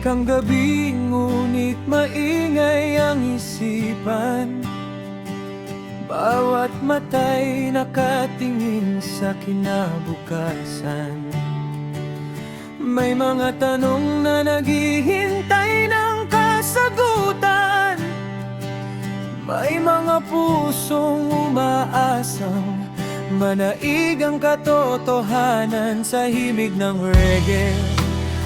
Tahimik ang gabi, ngunit maingay ang isipan. Bawat mata'y nakatingin sa kinabukasan. May mga tanong na naghihintay ng kasagutan. May mga pusong umaasang manaig ang katotohanan. Sa himig ng reggae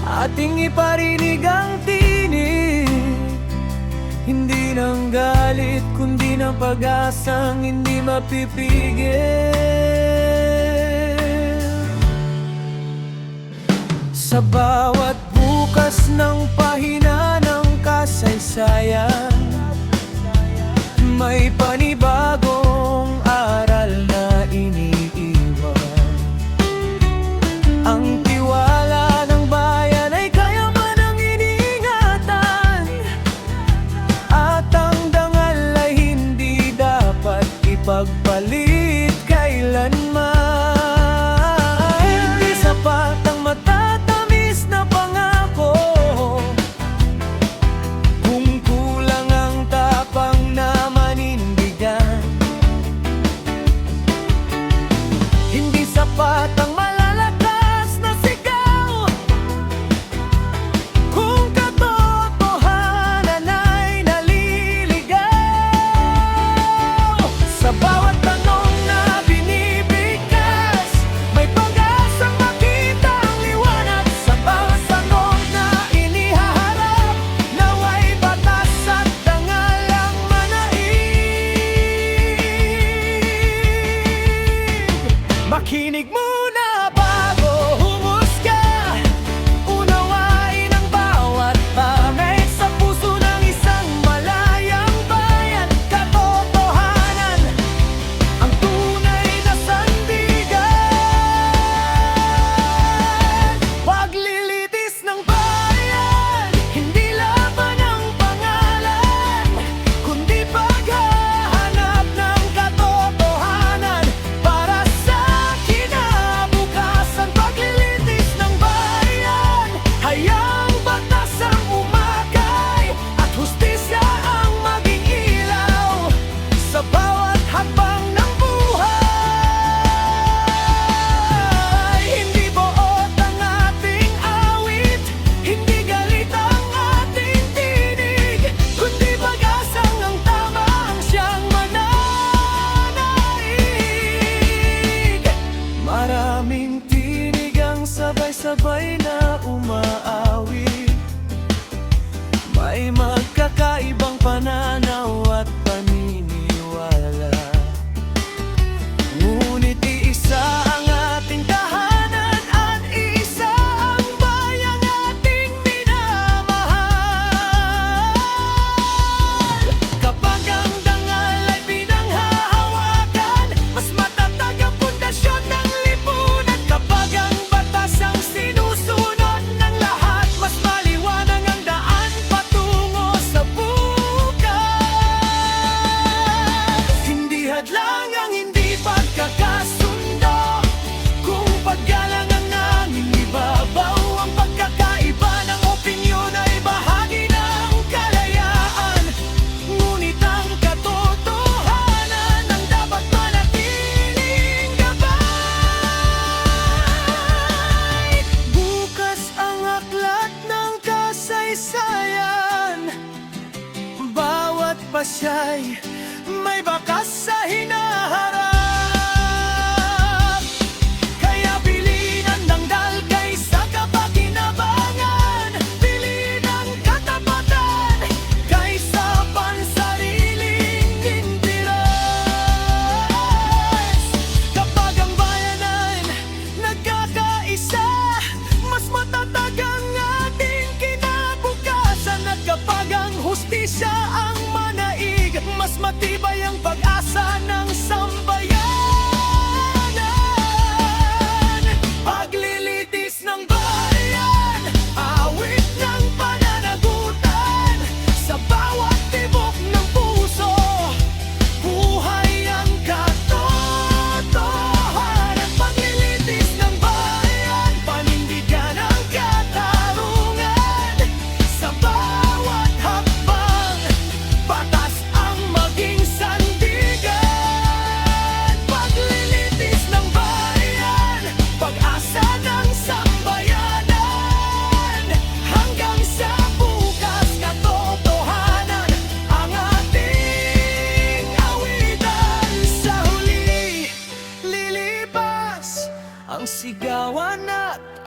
ating iparinig ang tinig, hindi ng galit kundi ng pag-asang hindi mapipigil. Sa bawat bukas ng pahina ng kasaysayan, may panibagong aral na iniiwan. Ang tiwala ng bayan ay kayaman ang iniingatan, at ang dangal ay hindi dapat ipagpalit kailanman. Hindi sapat ang matatamis na pangako kung kulang ang tapang na manindigan. Hindi sapat ang malalakas na sigaw kung katotohanan ay naliligaw. Sa bawat tanong na binibigkas, may pag-asang makita ang liwanag. Sa bawat tanong na inihaharap, naway batas at dangal ang manaig. Makinig muna bago humusga, unawain ang bawat bagay sa puso ng isang malayang bayan. Katotohanan ang tunay na sandigan. Paglilitis ng bayan, hindi laban ang pangalan, kundi paghahanap ng katotohanan para sa kinabukasan. Paglilitis ng bayan, hayang batas ang umakay at hustisya ang maging ilaw sa bawat hakbang ng buhay. Hindi buot ang ating awit, hindi galit ang ating tinig, kundi pag-asang ang tama ang siyang mananaig. Maraming tinig ang sabay-sabay na umaawit, may magkakaibang pananaw at paniniwala, ngunit iisa ang ating tahanan at iisa ang bayang ating minamahal. Kapag ang dangal ay pinanghahawakan, mas matatag ang pundasyon ng lipunan. Kapag ang batas ang sinusunod ng lahat, mas maliwanag ang daan patungo sa bukas. Hindi hadlang ang hindi pagkakasundo kung paggalang ang aming ibabaw. Ang pagkakaiba ng opinyon ay bahagi ng kalayaan, ngunit ang katotohanan ang dapat manatiling gabay. Bukas ang aklat ng kasaysayan, bawat pasya'y may bakas sa hinaharap. Kaya piliin ang dangdal kaysa kapakinabangan, piliin ang katapatan kaysa pansariling interes. Kapag ang bayanan nagkakaisa, mas matatag ang ating kinabukasan. At kapag ang hustisya ang manaig, mas matibay ang pag-asa ng sambayanan. Paglilitis ng bayan, awit ng pananagutan. Sa bawat tibok ng puso, buhay ang katotohanan. Paglilitis ng bayan, panindigan ang katarungan.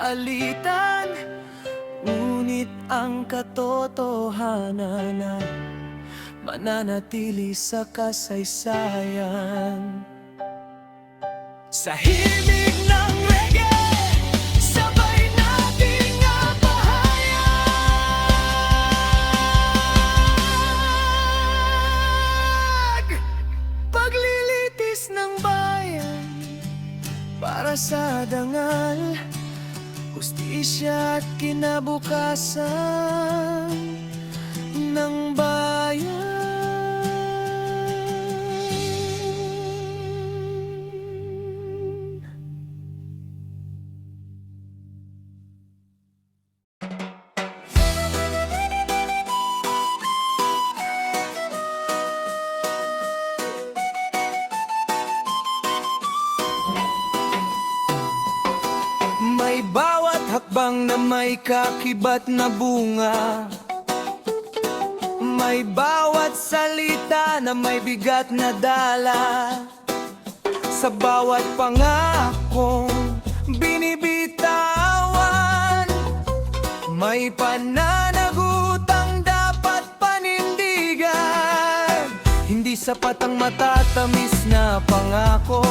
alitan, ngunit ang katotohanan ay mananatili sa kasaysayan. Sa himig ng reggae, sabay nating apahayag paglilitis ng bayan para sa dangal, hustisya at kinabukasan ng bayan. May bawat hakbang na may kakibat na bunga, may bawat salita na may bigat na dala. Sa bawat pangakong binibitawan, may pananagutang dapat panindigan. Hindi sapat ang matatamis na pangako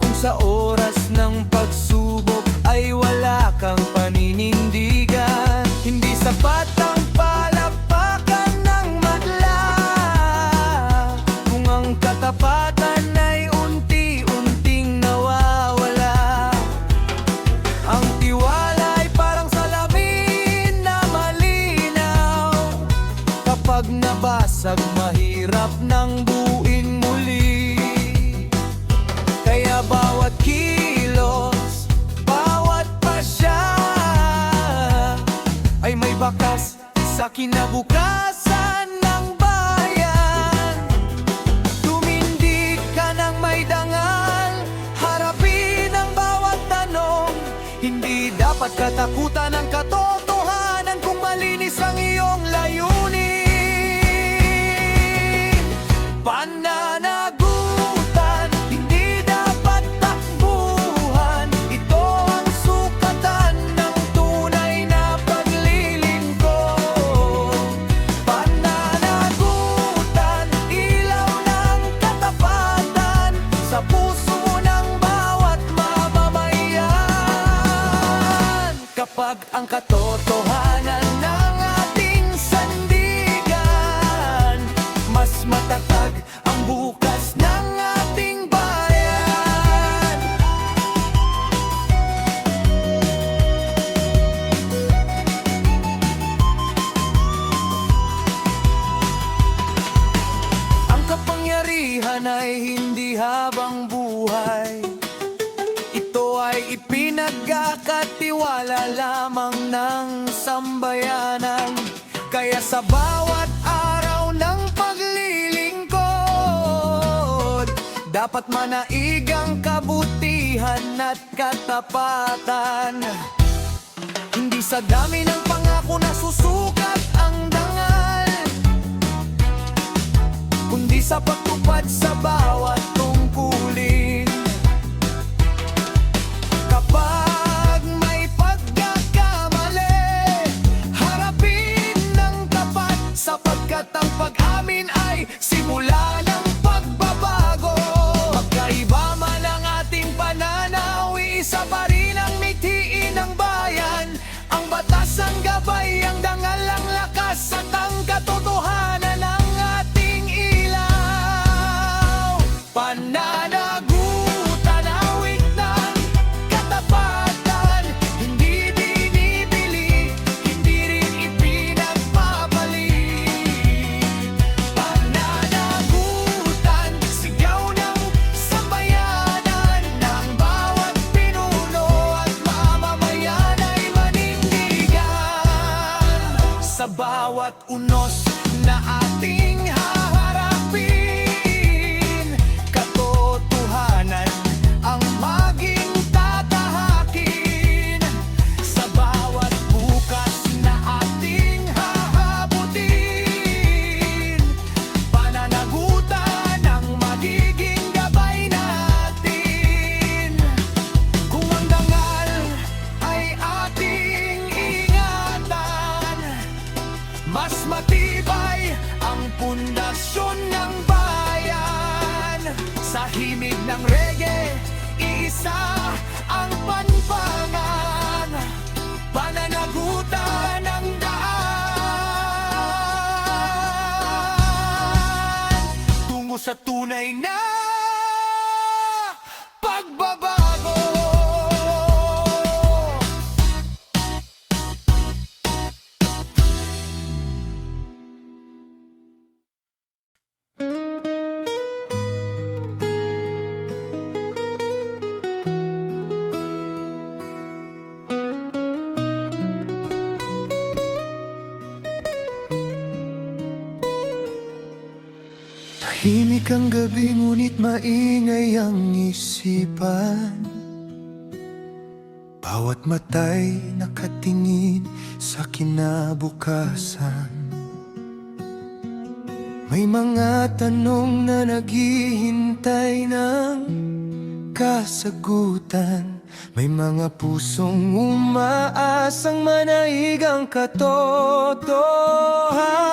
kung sa oras ng pagsubok ay wala kang paninindigan. Hindi sapat ang palapakan ng madla kung ang katapatan ay unti-unting nawawala. Ang tiwala ay parang salamin na malinaw, kapag nabasag mahirap nang buuin muli. Kaya bawat kilos, bawat pasya ay may bakas sa kinabukasan ng bayan. Tumindig ka ng may dangal, harapin ang bawat tanong. Hindi dapat katakutan ang katotohanan kung malinis ang iyong layunin. Pananagutan, hindi dapat takbuhan. Ito ang sukatan ng tunay na paglilingkod. Pananagutan, ilaw ng katapatan sa puso ng bawat mamamayan. Kapag ang katotohanan ng ating sandigan, mas matatag ang bukas ng ating bayan. Ang kapangyarihan ay hindi habang buhay, ito ay ipinagkakatiwala lamang ng sambayanan. Kaya sa bawat araw ng paglilingkod, dapat manaig ang kabutihan at katapatan. Hindi sa dami ng pangako na susukat ang dangal, kundi sa pagtupad sa bawat tungkulin. Kapag may pagkakamali, harapin ng tapat, sapagkat ang pag-amin ay simula ng pagbabago. Magkaiba man ang ating pananaw, isa pa rin ang mithiin ng bayan. Ang batas ang gabay, ang dangal ang lakas, at ang katotohanan ang ating ilaw. Pananagutan, awit ng katapatan, hindi binibili, hindi rin ipinagpapalit. Pananagutan, sigaw ng sambayanan, ng bawat pinuno at mamamayan ay manindigan. Sa bawat unos na ating haharapin, katotohanan ang maging tatahakin. Sa bawat bukas na ating hahabutin, pananagutan ang magiging gabay natin. Kung ang dangal ay mas matibay ang pundasyon ng bayan. Sa himig ng reggae, isa ang panpangan, pananagutan ng daan tungo sa tunay na pagbabago. Tahimik ang gabi ngunit maingay ang isipan. Bawat mata'y nakatingin sa kinabukasan. May mga tanong na naghihintay ng kasagutan. May mga pusong umaasang manaig ang katotohanan.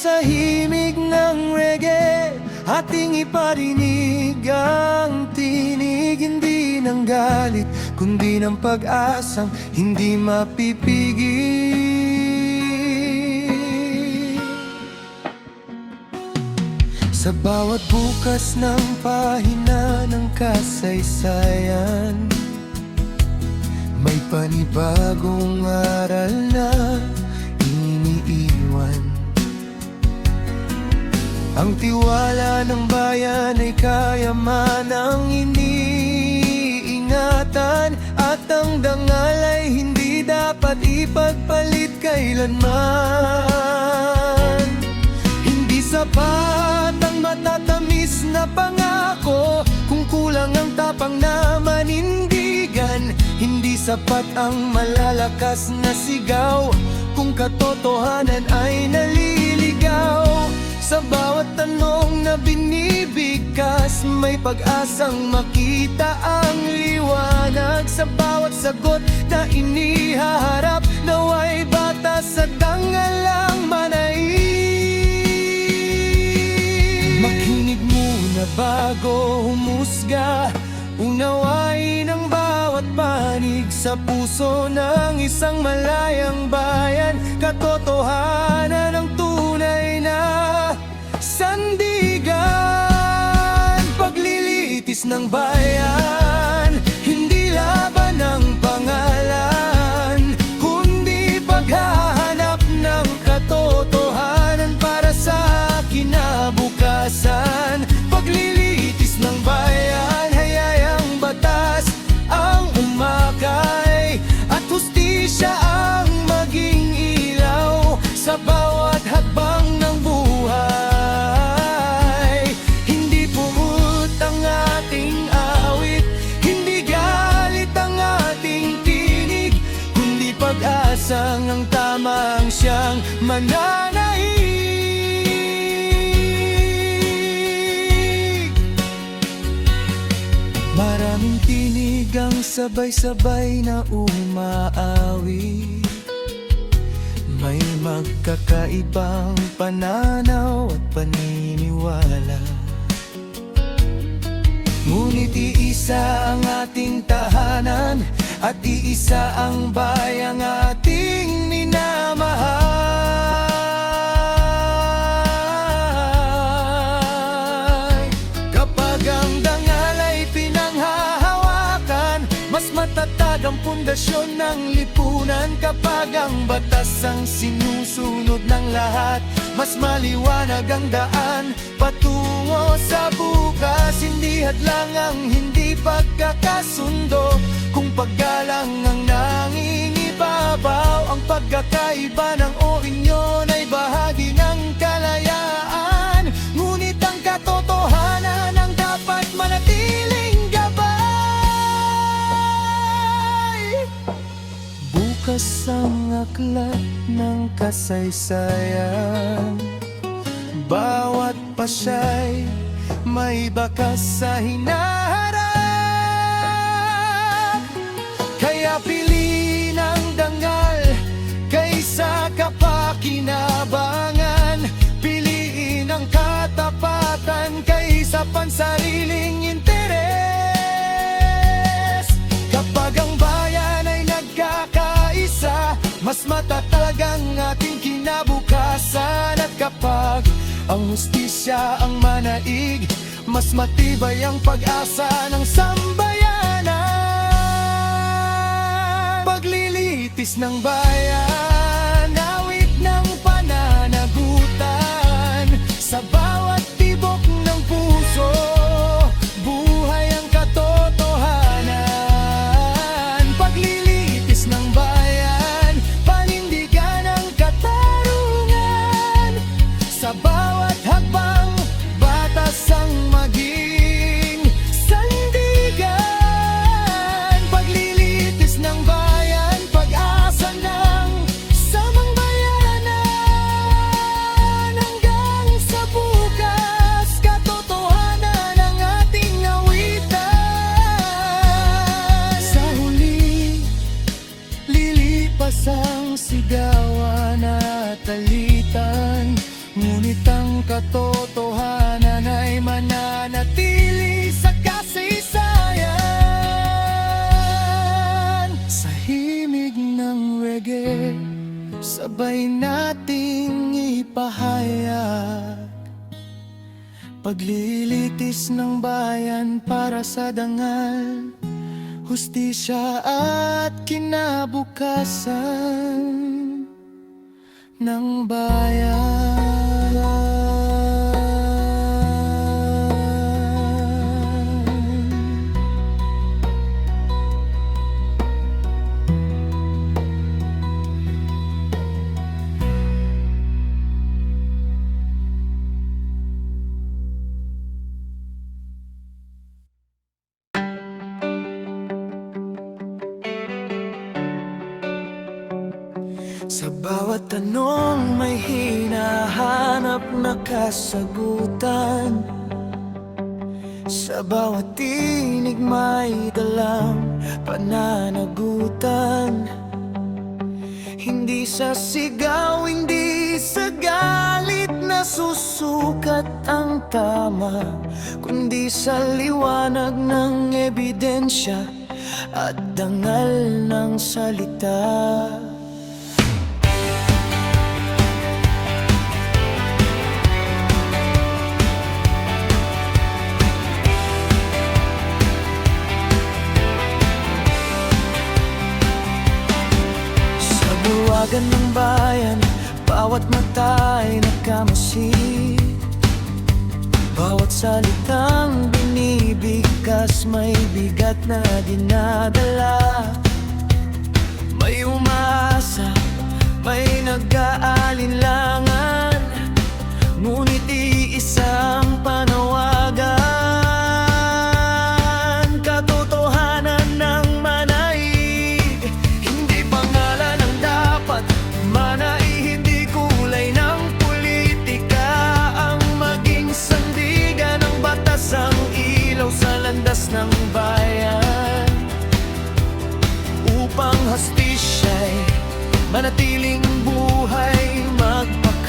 Sa himig ng reggae, ating iparinig ang tinig. Hindi ng galit, kundi ng pag-asang hindi mapipigil. Sa bawat bukas ng pahina ng kasaysayan, may panibagong aral na iniiwan. Ang tiwala ng bayan ay kayamanang iniingatan, at ang dangal ay hindi dapat ipagpalit kailanman. Hindi sapat ang matatamis na pangako kung kulang ang tapang na manindigan. Hindi sapat ang malalakas na sigaw kung katotohanan ay naliligaw. Sa bawat tanong na binibigkas, may pag-asang makita ang liwanag. Sa bawat sagot na inihaharap, nawa'y batas sa dangalang manaig. Makinig muna bago humusga, unawain ang bawat panig sa puso ng isang malayang bayan. Katotohanan ang tunay na sandigan. Paglilitis ng bayan, hindi laban ng pangalan, kundi paghahanap ng katotohanan para sa kinabukasan. Paglilitis ng bayan, hayayang batas ang umakay, at hustisya ang maging ilaw sa bawat hakbang ng buhay. Hindi pumut ang ating awit, hindi galit ang ating tinig, kundi pag-asang ang tamang siyang mananaig. Maraming tinig ang sabay-sabay na umaawi, may magkakaibang pananaw at paniniwala. Ngunit iisa ang ating tahanan, at iisa ang bayang ating minamahal. Kapag ang dangal ay pinanghahawakan, mas matatag ang pundasyon ng lipunan. Kapag ang batas ang sinusunod ng lahat, mas maliwanag ang daan patungo sa bukas. Hindi hadlang ang hindi pagkakasundo, kung paggalang ang nangingibabaw. Ang pagkakaiba ng opinyon ay bahagi ng kalayaan, ngunit ang katotohanan ang dapat manatiling gabay. Bukas ang aklat ng kasaysayan, bawat pasya'y may bakas sa hinaharap. Kaya piliin ang dangal kaysa kapakinan. pansariling interes. Kapag ang bayan ay nagkakaisa, mas matatag ang ating kinabukasan. At kapag ang hustisya ang manaig, mas matibay ang pag-asa ng sambayanan. Paglilitis ng bayan, awit ng pananagutan. Sa bawat tibok ng puso, buhay ang katotohanan. Paglilitis ng bayan, panindigan ang katarungan. Sa bawat hakbang, batas ang maging sandigan. Paglilitis ng bayan, pag-asa ng samang bayanan. Hanggang sa bukas, katotohanan ang ating awitan. Sa huli, lilipas ang sigawan at alitan, ngunit ang katotohanan ay mananatili sa kasaysayan. Sa himig ng reggae, sabay nating ipahayag. Paglilitis ng bayan para sa dangal, hustisya at kinabukasan ng bayan. Sa bawat tanong may hinahanap na kasagutan. Sa bawat tinig may dalang pananagutan. Hindi sa sigaw, hindi sa galit na susukat ang tama, kundi sa liwanag ng ebidensya at dangal ng salita. Buwagan ng bayan, bawat mata ay nagkamasik. Bawat salitang binibigkas may bigat na dinadala. May umaasa, may nag-aalinlangan, ngunit iisang panawagan. Katotohanan ng manaig, hindi pangalan ang dapat manaig. Hindi kulay ng politika ang maging sandigan. Ng batas ang ilaw sa landas ng bayan, upang hastisya'y manatiling buhay magpapalagay.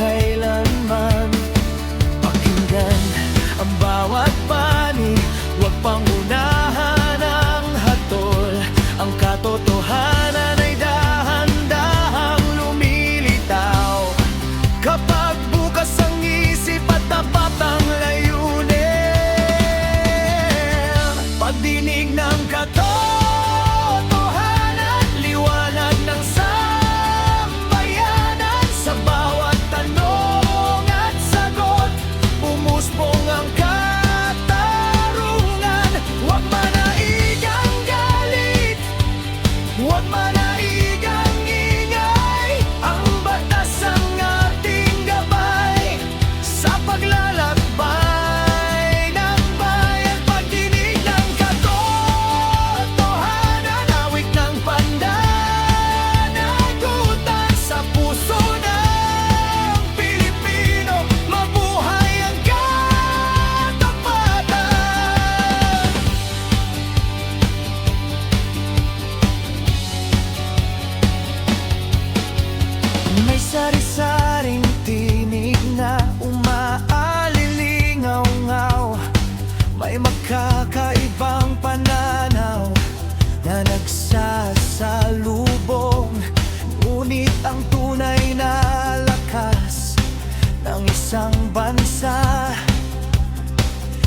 isang bansa,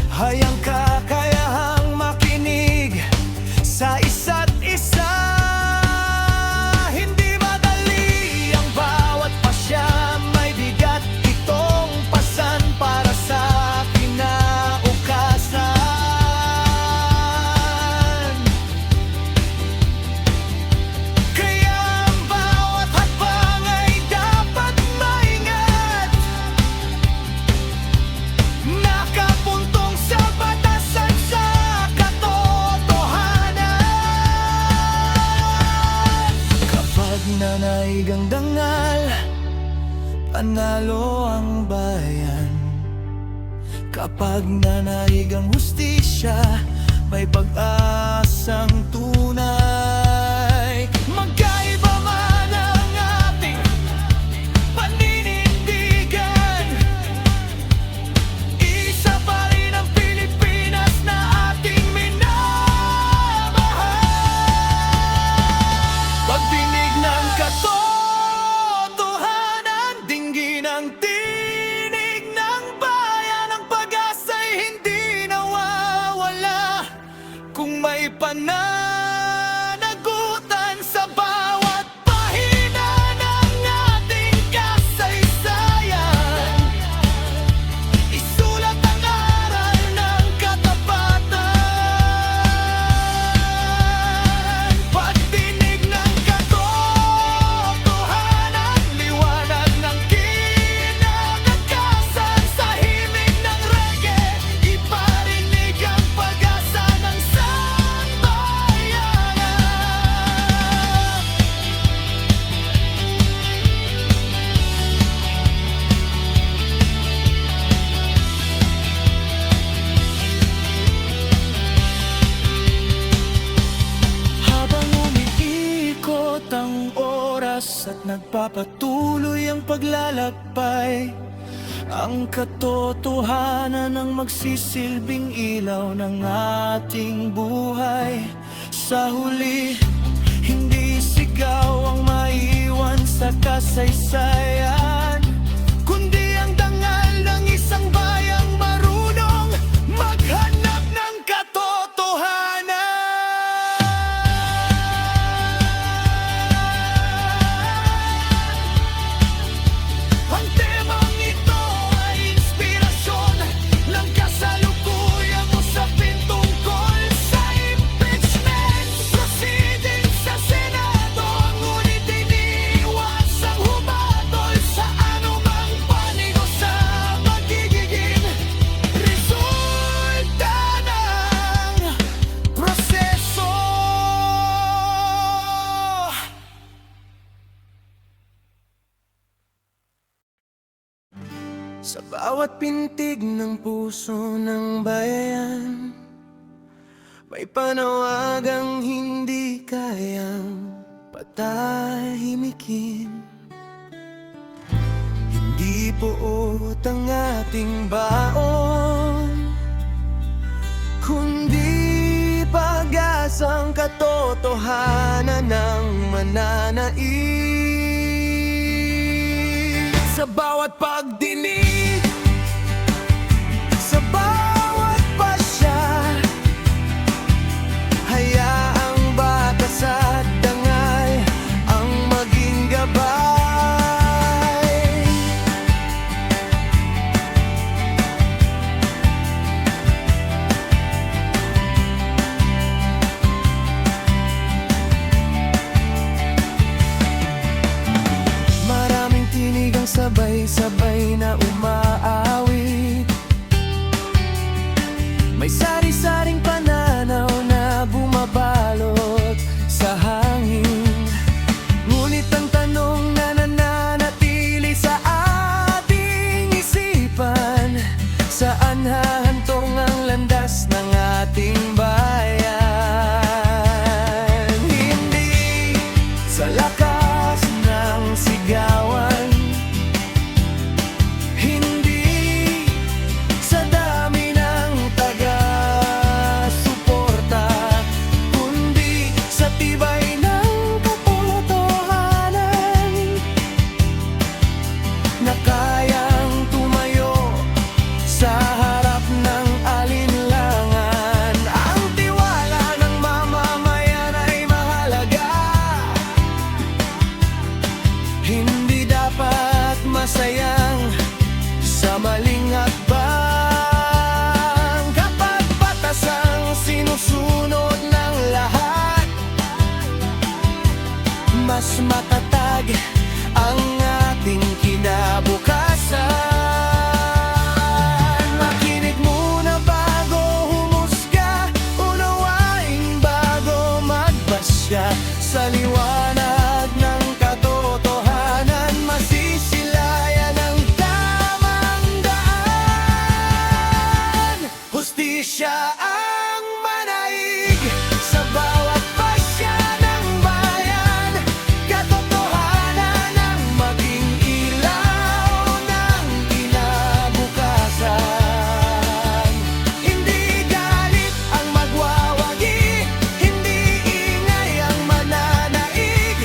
hayang kakayahang makinig sa isa't isa. Hindi madali ang bawat pasya, may bigat itong pasan para sa kinabukasan. Kaya ang bawat hakbang ay dapat maingat, nakapuntong sa batasan sa katotohanan. Kapag nanaig ang dangal, panalo ang bayan. Kapag nanaig ang hustisya, may pag-asang tunay. Magkaiba man ang ating paninindigan, isa pa rin ang Pilipinas na ating minamahal. Pagdinig ng katotohanan, dinggin ang tinig ng bayan. Ang pag-asa'y hindi nawawala kung may pananagutan sa bawat pahina ng ating kasaysayan. Isulat ang aral ng katapatan. Pagdinig ng katotohanan, liwanag ng kinagakasan. Sa himig ng reggae, iparinig ang pag-asa ng sambayanan. Habang umiikot ang oras at nagpapatuloy ang paglalakbay, ang katotohanan ang magsisilbing ilaw ng ating buhay. Sa huli, hindi sigaw ang maiiwan sa kasaysayan, kundi ang dangal ng isang bayang marunong maghanap ng katotohanan. Ang temang ito ay inspirasyon ng kasalukuyang usapin tungkol sa impeachment proceedings sa Senado. Ngunit iniiwasang humatol sa anumang panigo sa magiging resulta ng proseso. Sa bawat pintig ng puso ng bayan, may panawagang hindi kayang patahimikin. Hindi buot ang ating baon, kundi pag-asang katotohanan ng mananaig. Sa bawat pagdinig, sa bawat pasya, hayaang batas at dangal ang maging gabay. Maraming tinig ang sabay-sabay na sumasayang sa maling hakbang. Kapag batas ang sinusunod ng lahat, mas matatag ang ating kinabukasan. Makinig muna bago humusga, unawain bago magbasya. Sa liwanag ng katotohanan, masisilayan ang tamang daan. Hustisya ang manaig sa bawat pasya ng bayan. Katotohanan ang maging ilaw ng kinabukasan. Hindi galit ang magwawagi, hindi ingay ang mananaig,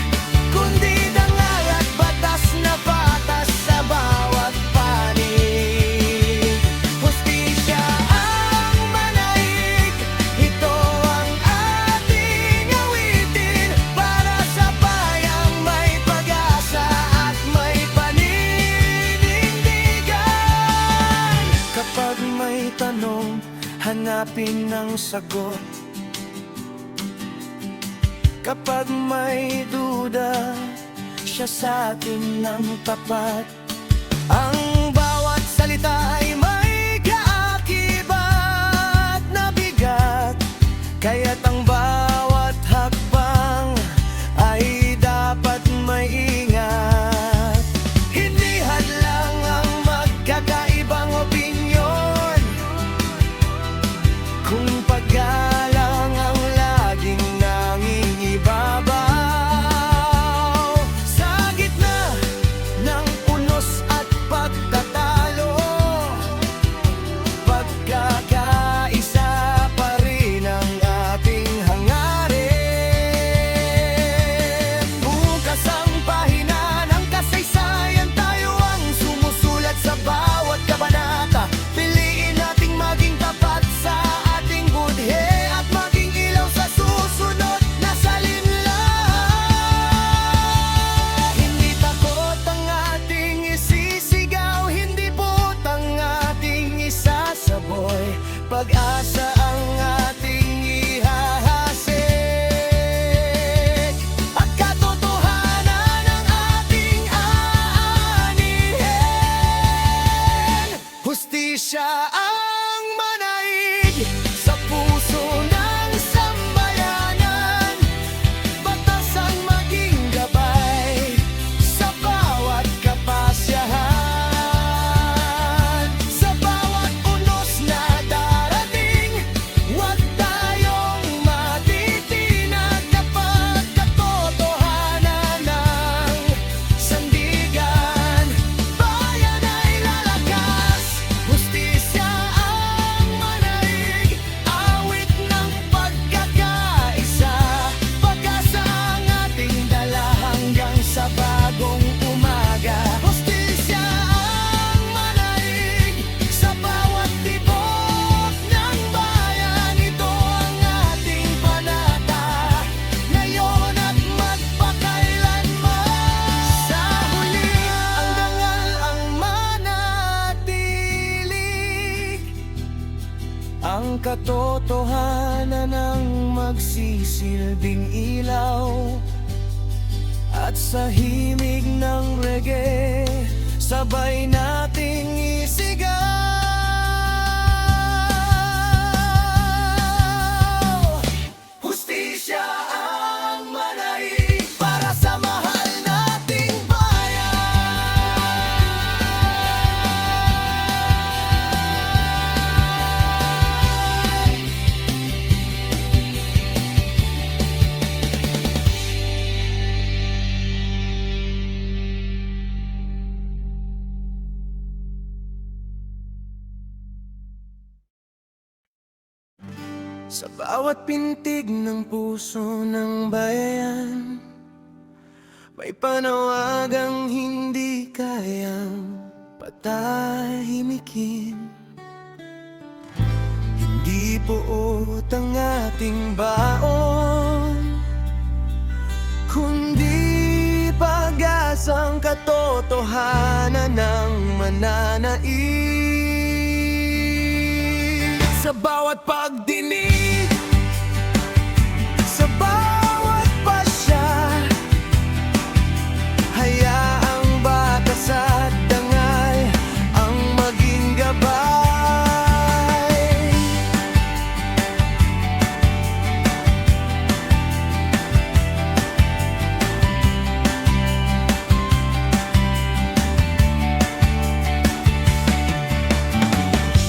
kundi dangal at batas na patas sa bawat panig. Hustisya ang manaig, ito ang ating awitin, para sa bayang may pag-asa at may paninindigan. Kapag may tanong, hanapin ang sagot. Kapag may duda, siya sa atin ng tapat. Ang bawat salita ay may kaakibat na bigat, kaya't ang bawat hakbang ay dapat may ingat. Hindi hadlang ang magkakaibang opinyon, kung paggalang ang laging nangingibabaw. Sa gitna ng unos at pagtatalo, pagkakaisa pa rin ang ating hangarin. Bukas ang pahina ng kasaysayan, tayo ang sumusulat sa bawat kabanata. Piliin nating maging tapat sa ating budhe at maging ilaw sa susunod na salinlang. Hindi takot ang ating isisigaw, hindi put ang ating isasaboy. Pag-asa ang ating ihahasik, at katotohanan ang ating aanihin. Hustisya ang manaig sa puso ng sambayanan, batas ang maging gabay sa bawat kapasyahan. Sa bawat unos na darating, huwag tayong matitinag, kapag katotohanan ng sandigan. Bayan ay lalakas, hustisya ang manaig, awit ng pagkakaisa. Pag-asa ang ating dala hanggang sa bagong umaga. Hustisya ang manaig sa bawat tibok ng bayan. Ito ang ating panata, ngayon at magpakailanman. Sa huli, ang dangal ang manatilig, ang katotohanan ang magsisilbing ilaw. At sa himig ng reggae, sabay nating isigaw. Hustisya ang manaig para sa mahal nating bayan. Sa bawat pintig ng puso ng bayan, may panawagang hindi kayang patahimikin. Hindi buot ang ating baon, kundi pag-asang katotohanan. katotohanan ng mananaig. Sa bawat pagdinig, sa bawat pasya, hayaang batas at dangal ang maging gabay.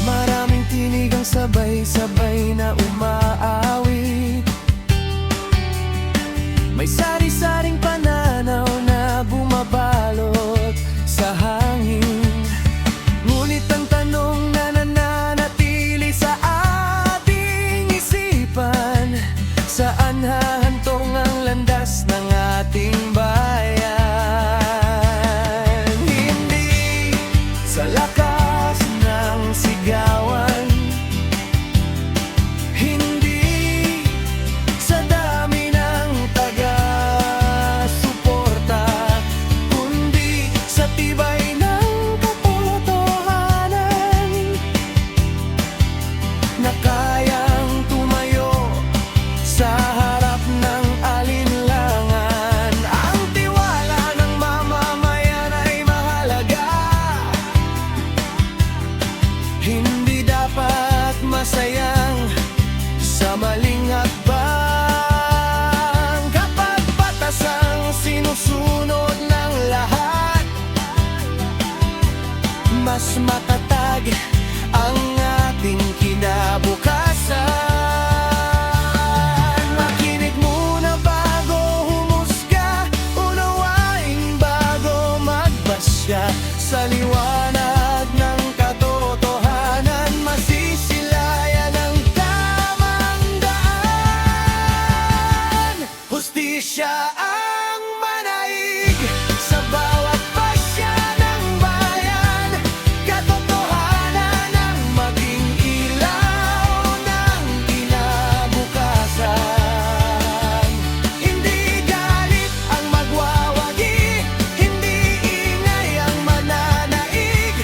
Maraming tinig ang sabay-sabay na umaawit. May sari-saring pananaw na bumabalot sa hangin. Ngunit ang tanong na nananatili sa ating isipan, saan hahantong ang landas ng ating bayan? Hindi sa lakas ng sigawan, hindi sa dami ng taga-suporta, kundi sa tibay ng katotohanan na kayang tumayo sa harap ng alinlangan. Ang tiwala ng mamamayan ay mahalaga, hindi dapat masayang sa maling hakbang. Kapag batas ang sinusunod ng lahat, mas matatag ang ating kinabukasan. Makinig muna bago humusga, unawain bago magbasya. Sa liwanag ng katotohanan, masisilayan ang tamang daan. Hustisya ang manaig sa bawat pasya ng bayan. Katotohanan ang maging ilaw ng kinabukasan. Hindi galit ang magwawagi, hindi ingay ang mananaig,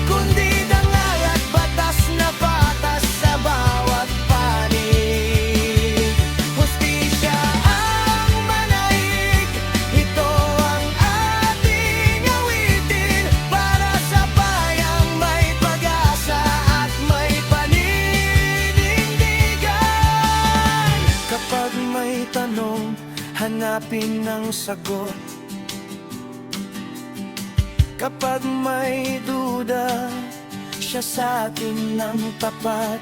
kundi dangal at batas na patas sa bawat panig. Hustisya ang manaig, ito ang ating awitin para sa bayang may pag-asa at may paninindigan. Kapag may tanong, hanapin ang sagot. Kapag may duda, siya sa atin ng tapat.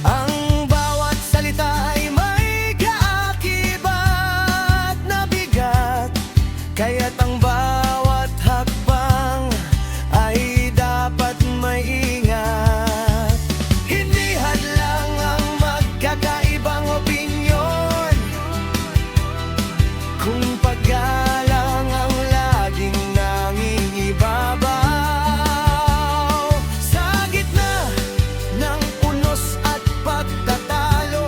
Ang bawat salita ay may kaakibat na bigat, kaya't ang bawat hakbang ay dapat may ingat. Hindi hadlang ang magkakaibang opinyon, kung paggalang ang laging nangingibabaw. Sa gitna ng unos at pagtatalo,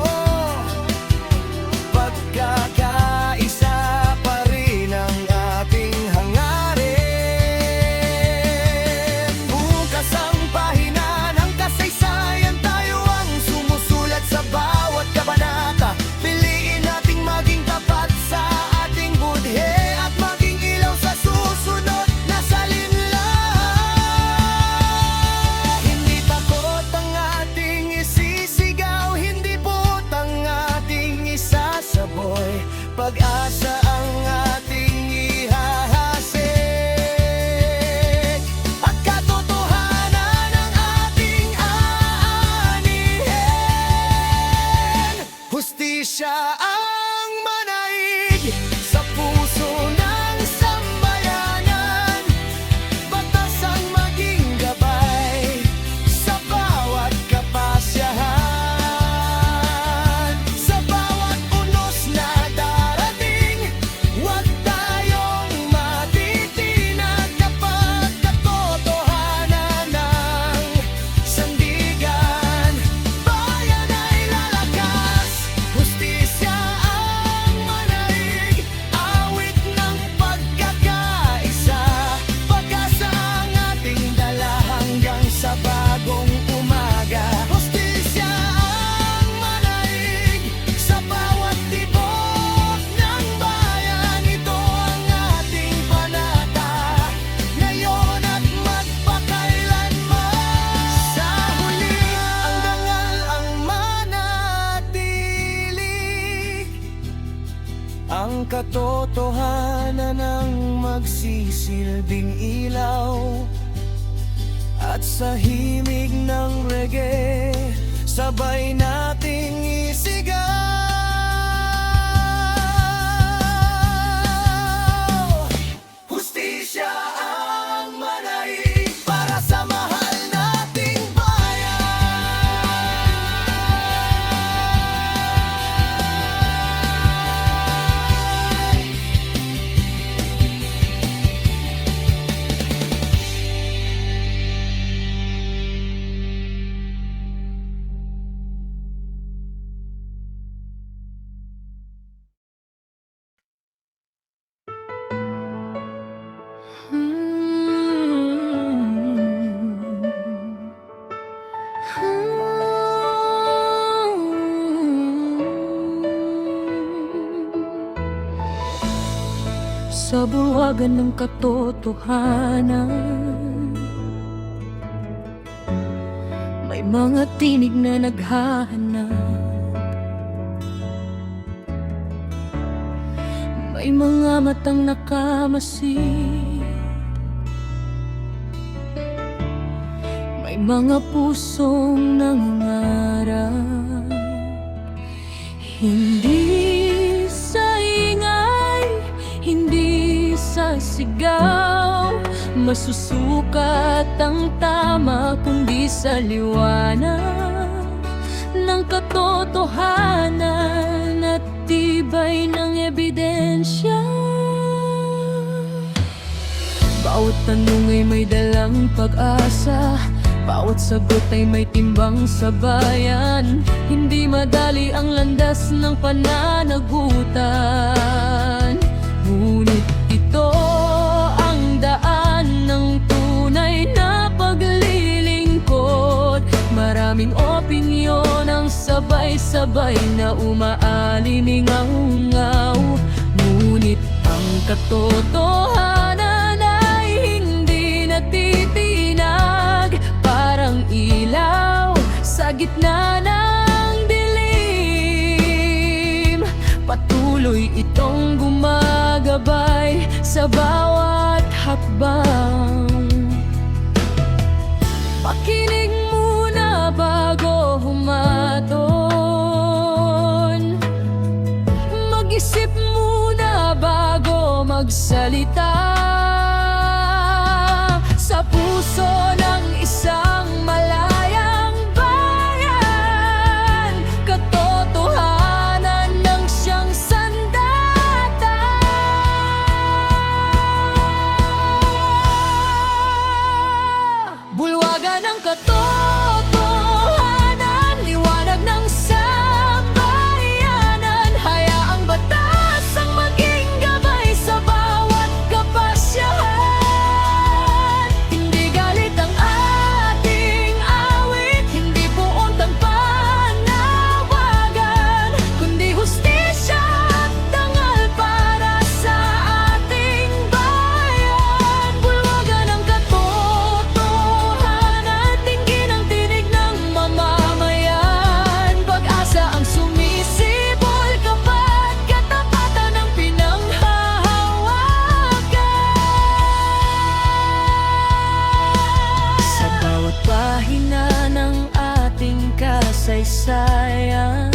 katotohanan ang magsisilbing ilaw. At sa himig ng reggae, sabay nating isigaw. Hustisya ang manaig para sa mahal nating bayan. Sa buwagan ng katotohanan, may mga tinig na naghahanap. May mga matang nakamasid, may mga pusong nangangarap. Hindi sa ingay, hindi sa sigaw, masusukat ang tama, kundi sa liwanag ng katotohanan at tibay ng ebidensya. Bawat tanong ay may dalang pag-asa, bawat sagot ay may timbang sa bayan. Hindi madali ang landas ng pananagutan, ngunit ito ang daan ng tunay na paglilingkod. Maraming opinyon ang sabay-sabay na umaalingaw-ngaw, ngunit ang katotohanan ay hindi natitinag. Parang ilaw sa gitna ng dilim, patuloy itong gumagabay sa bawat hakbang. Makinig muna bago humaton, mag-isip muna bago magsalita. Sa puso ng isang malayang bayan, katotohanan ng siyang sandata. Bulwagan ng katotohanan, liwanag ng sambayanan. Hayaang batas ang maging gabay sa bawat kapasyahan. Hindi galit ang ating awit, hindi puuntang panawagan, kundi hustisya at dangal para sa ating bayan. Bulwagan ng katotohanan, tingin ang tinig ng mamamayan. Pag-asa ang sumisibol kapag katapatan ang pinanghahawakan. Sa bawat pahina ng ating kasaysayan,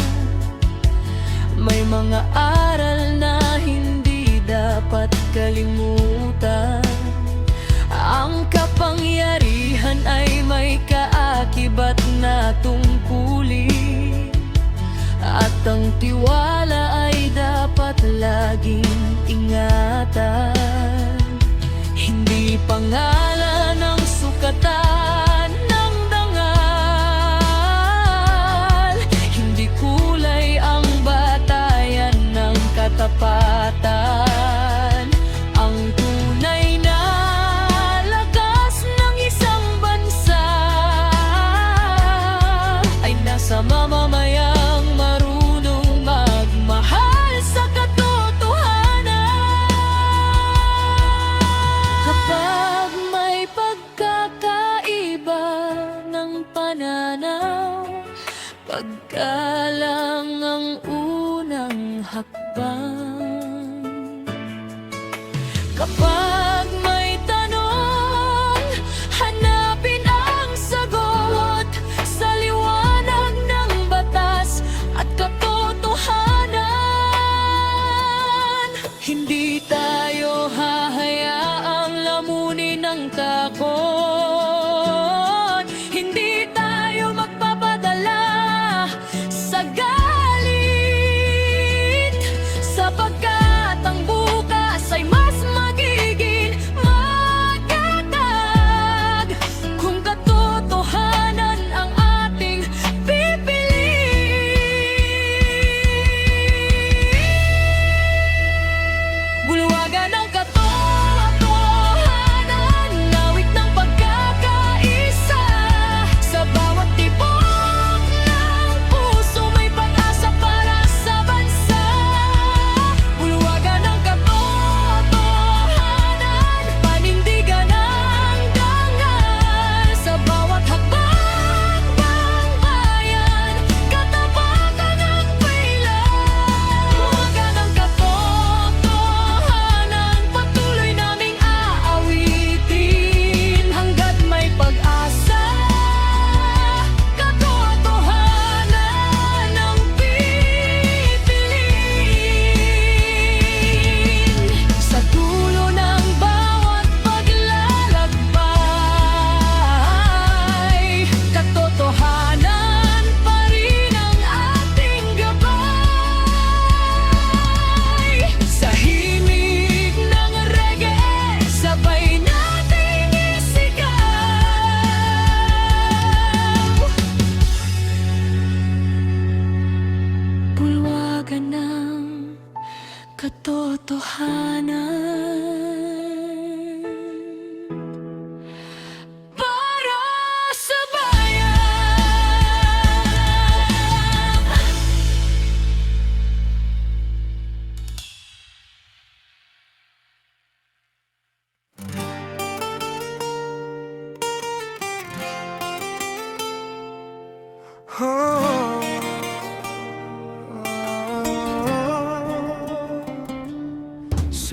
may mga aral na hindi dapat kalimutan. Ang kapangyarihan ay may kaakibat na tungkulin, at ang tiwala ay dapat laging ingatan. Hindi pangalan ng sukatan ng dangal, hindi kulay ang batayan ng katapatan. Ang tunay na lakas ng isang bansa ay nasa mamamayang marunong magmahal sa katotohanan. Kapag may pagkakaiba ng pananaw, paggalang ang unang hakbang.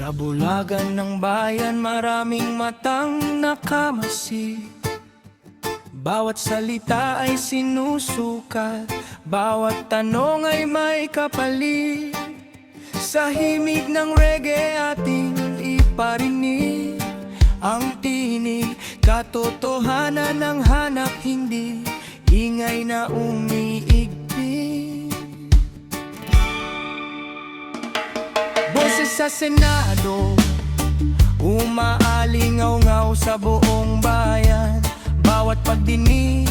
Sa bulagan ng bayan maraming matang nakamasid. Bawat salita ay sinusukat, bawat tanong ay may kapalit. Sa himig ng reggae ating iparinig ang tinig, katotohanan ng hanap, hindi ingay na umiigting. Boses sa Senado, umaalingaw-ngaw sa buong bayan. Bawat pagdinig,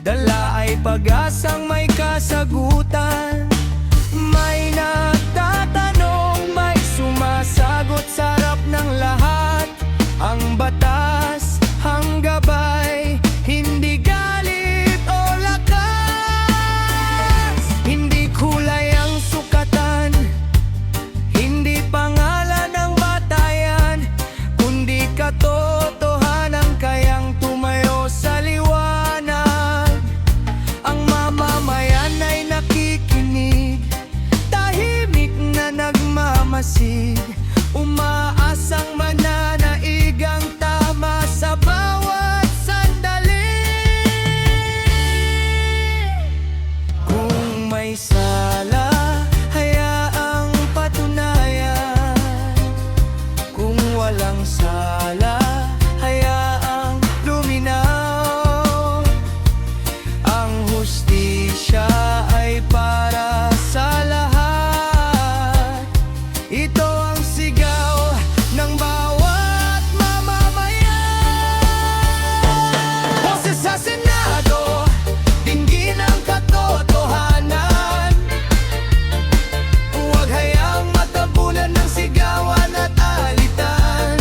dala ay pag-asang may kasagutan. May nagtatanong, may sumasagot sa harap ng lahat. Ang batas, ang gabay, hindi galit o lakas. Hindi kulay ang sukatan, hindi pangalan ng batayan, kundi katotohanan kayang tumayo sa liwanag. Ang mamamayan ay nakikinig, tahimik na nagmamasid, umaasang mananaig ang tama sa bawat sandali. Kung may sala, hayaang patunayan. Kung walang sala, hayaang luminaw. Ang hustisya ay para sa lahat. Ito ang sigaw ng bawat mamamayan. Boses sa Senado, dinggin ang katotohanan. Huwag hayaang matabunan ng sigawan at alitan.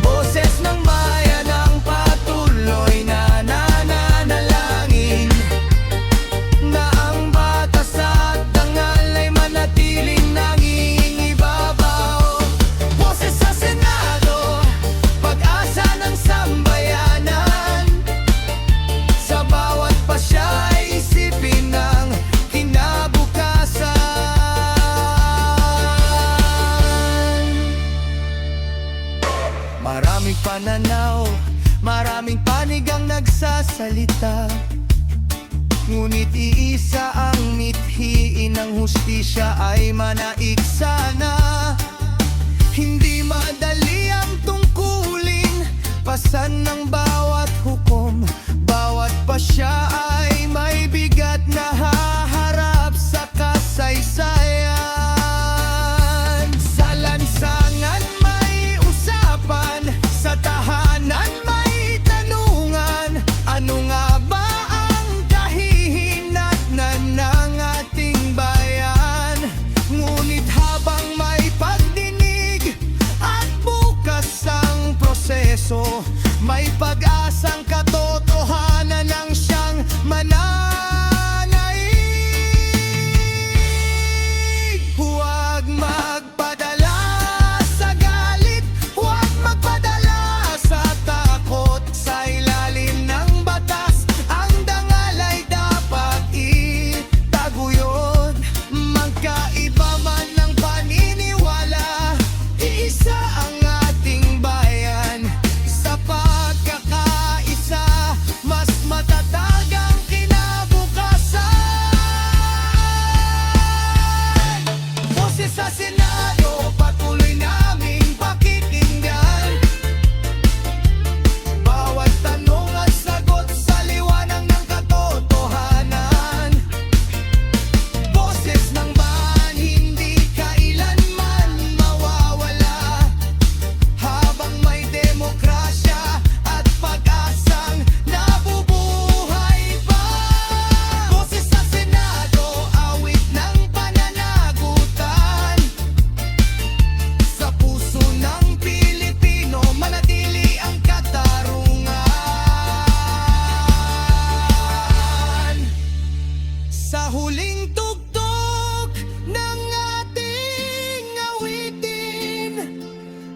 Boses ng bayan ang patuloy na nananalangin, na ang batas at dangal ay manatiling nangingibabaw. Boses sa Senado, pag-asa ng sambayanan. Sa bawat pasya ay isipin ng kinabukasan. Maraming pananaw, maraming panig ang nagsasalita, ngunit iisa ang mithiin ng hustisya ay manaig sana. Hindi madali ang tungkulin, pasan ng bawat hukom. Bawat pasya ay may bigat na haharap sa kasaysayan. Sa lansangan may usapan, sa tahanan may tanungan. Ano nga ba ang kahihinatnan ng ating bayan? Ngunit habang may pagdinig at bukas ang proseso, may pag-asang katotohanan ang siyang mananaig. Huwag magpadala sa galit, huwag magpadala sa takot. Sa ilalim ng batas, ang dangal ay dapat itaguyod. Magkaiba man ng paniniwala, iisa ang ating bayan. Sa pagkakaisa, mas matatag ang kinabukasan. Boses sa Senado, patuloy naming pakikinggan. Bawat tanong at sagot sa liwanag ng katotohanan. Boses ng bayan, hindi kailanman mawawala. Habang may demokrasya at pag-asang nabubuhay pa. Boses sa Senado, awit ng pananagutan. Sa puso ng Pilipino, manatili ang katarungan. Sa huling tugtog ng ating awitin,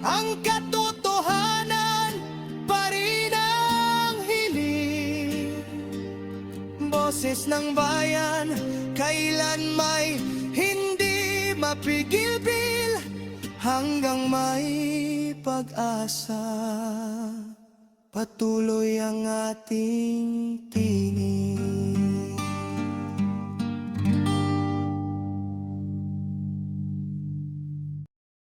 ang katotohanan pa rin ang hiling. Boses ng bayan, kailan may hindi mapigil-pil hanggang may pag-asa. Patuloy ang ating tinig.